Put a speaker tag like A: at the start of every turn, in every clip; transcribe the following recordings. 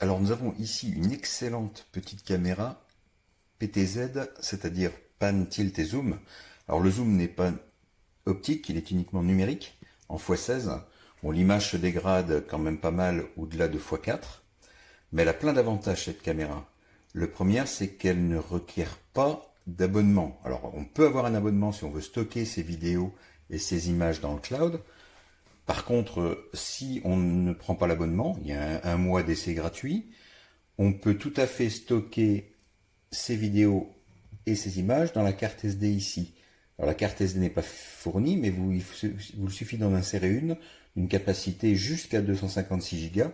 A: Alors nous avons ici une excellente petite caméra PTZ, c'est-à-dire pan, tilt et zoom. Alors le zoom n'est pas optique, il est uniquement numérique, en x16. Bon, l'image se dégrade quand même pas mal au-delà de x4, mais elle a plein d'avantages cette caméra. Le premier, c'est qu'elle ne requiert pas d'abonnement. Alors on peut avoir un abonnement si on veut stocker ses vidéos et ses images dans le cloud. Par contre, si on ne prend pas l'abonnement, il y a un mois d'essai gratuit, on peut tout à fait stocker ces vidéos et ces images dans la carte SD ici. Alors la carte SD n'est pas fournie, mais il vous suffit d'en insérer une capacité jusqu'à 256 Go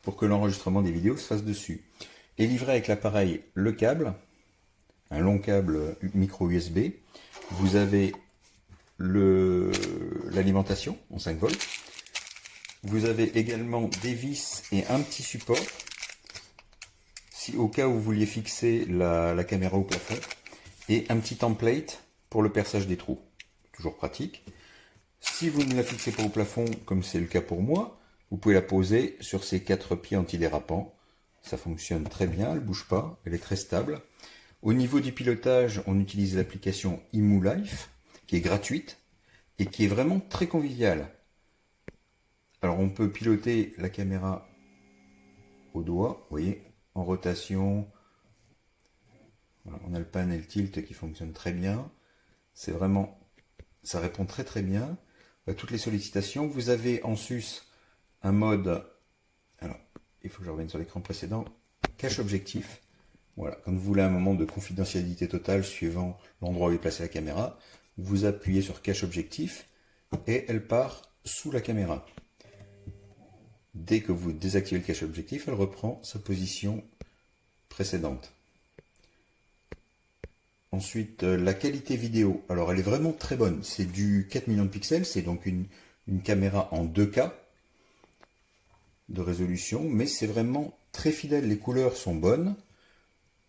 A: pour que l'enregistrement des vidéos se fasse dessus. Et livré avec l'appareil le câble, un long câble micro USB. Vous avez l'alimentation en 5 volts. Vous avez également des vis et un petit support si au cas où vous vouliez fixer la caméra au plafond, et un petit template pour le perçage des trous. Toujours pratique. Si vous ne la fixez pas au plafond, comme c'est le cas pour moi, vous pouvez la poser sur ses 4 pieds antidérapants. Ça fonctionne très bien, elle ne bouge pas, elle est très stable. Au niveau du pilotage, on utilise l'application ImuLife, qui est gratuite et qui est vraiment très conviviale. Alors on peut piloter la caméra au doigt, vous voyez, en rotation. Voilà, on a le pan et le tilt qui fonctionnent très bien. C'est vraiment, ça répond très très bien à toutes les sollicitations. Vous avez en sus un mode, alors il faut que je revienne sur l'écran précédent, cache objectif. Voilà, quand vous voulez un moment de confidentialité totale suivant l'endroit où est placée la caméra, vous appuyez sur cache objectif et elle part sous la caméra. Dès que vous désactivez le cache objectif, elle reprend sa position précédente. Ensuite, la qualité vidéo. Alors, elle est vraiment très bonne. C'est du 4 millions de pixels. C'est donc une caméra en 2K de résolution. Mais c'est vraiment très fidèle. Les couleurs sont bonnes.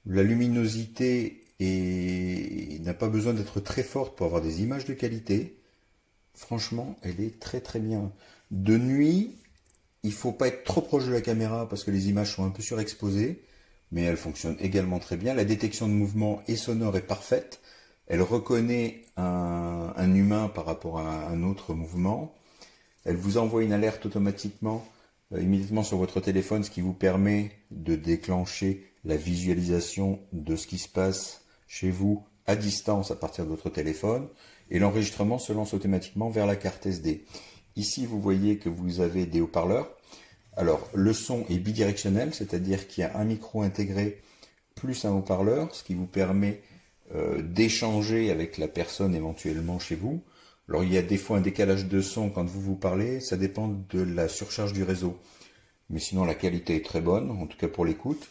A: La luminosité n'a pas besoin d'être très forte pour avoir des images de qualité. Franchement, elle est très très bien. De nuit, il ne faut pas être trop proche de la caméra parce que les images sont un peu surexposées. Mais elle fonctionne également très bien. La détection de mouvement et sonore est parfaite. Elle reconnaît un humain par rapport à un autre mouvement. Elle vous envoie une alerte automatiquement, immédiatement sur votre téléphone, ce qui vous permet de déclencher la visualisation de ce qui se passe chez vous à distance à partir de votre téléphone. Et l'enregistrement se lance automatiquement vers la carte SD. Ici, vous voyez que vous avez des haut-parleurs. Alors, le son est bidirectionnel, c'est-à-dire qu'il y a un micro intégré plus un haut-parleur, ce qui vous permet d'échanger avec la personne éventuellement chez vous. Alors, il y a des fois un décalage de son quand vous parlez, ça dépend de la surcharge du réseau. Mais sinon, la qualité est très bonne, en tout cas pour l'écoute.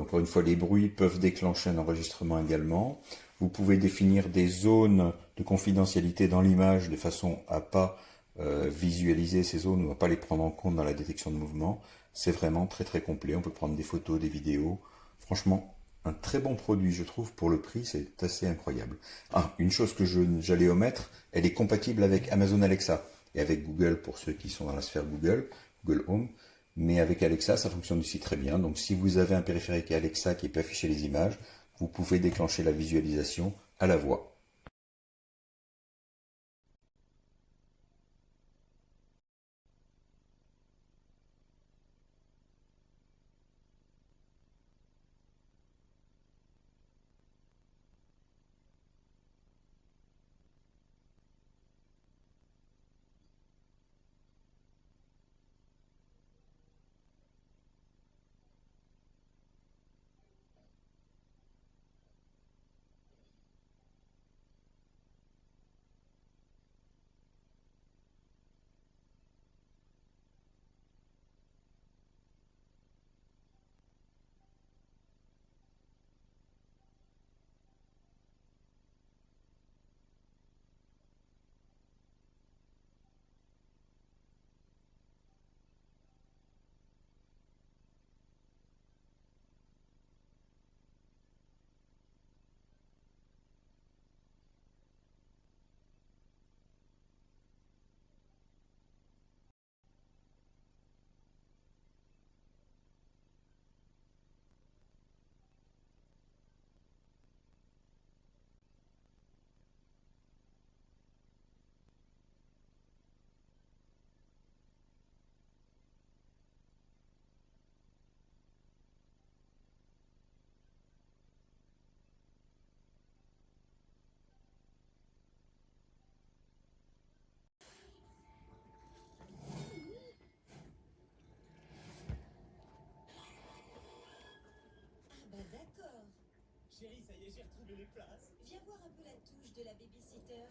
A: Encore une fois, les bruits peuvent déclencher un enregistrement également. Vous pouvez définir des zones de confidentialité dans l'image de façon à pas visualiser ces zones ou à pas les prendre en compte dans la détection de mouvement. C'est vraiment très très complet. On peut prendre des photos, des vidéos. Franchement, un très bon produit, je trouve, pour le prix, c'est assez incroyable. Ah, une chose que j'allais omettre, elle est compatible avec Amazon Alexa et avec Google pour ceux qui sont dans la sphère Google, Google Home. Mais avec Alexa, ça fonctionne aussi très bien. Donc si vous avez un périphérique Alexa qui peut afficher les images, vous pouvez déclencher la visualisation à la voix.
B: Chérie, ça y est, j'ai retrouvé les places.
C: Viens voir un peu la touche de la babysitter.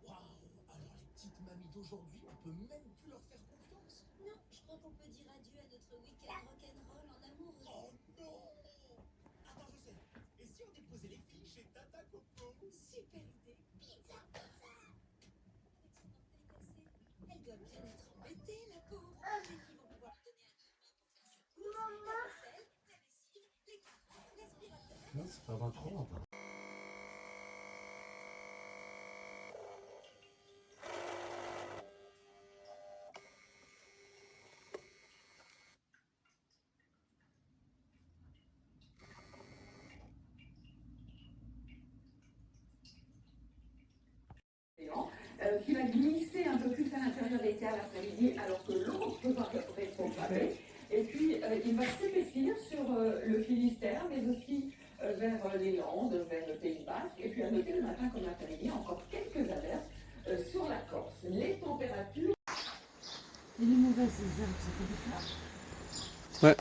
B: Waouh, alors les petites mamies d'aujourd'hui, on peut même plus leur faire confiance.
C: Non, je crois qu'on peut dire adieu à notre week-end rock'n'roll en amoureux.
B: Oh non! Attends, je sais. Et si on déposait les filles chez Tata Coco?
C: Super idée. Pizza, pizza. Avec son orteil cassé, elle doit bien être embêtée, la pauvre. Les filles vont pouvoir lui donner un coup de main pour faire sa course, la vaisselle, la lessive, les cravates, l'aspirateur.
D: Non, c'est pas 23.
E: Qui va glisser un peu plus à l'intérieur des cales l'après-midi, alors que l'autre va répondre avec. Et puis, il va s'épaissir sur le Finistère, mais aussi vers les Landes, vers le Pays Basque. Et puis, à noter le matin comme l'après-midi, encore quelques averses sur la Corse. Les températures.
F: Et les mauvaises herbes, ça fait du froid.
G: Ouais.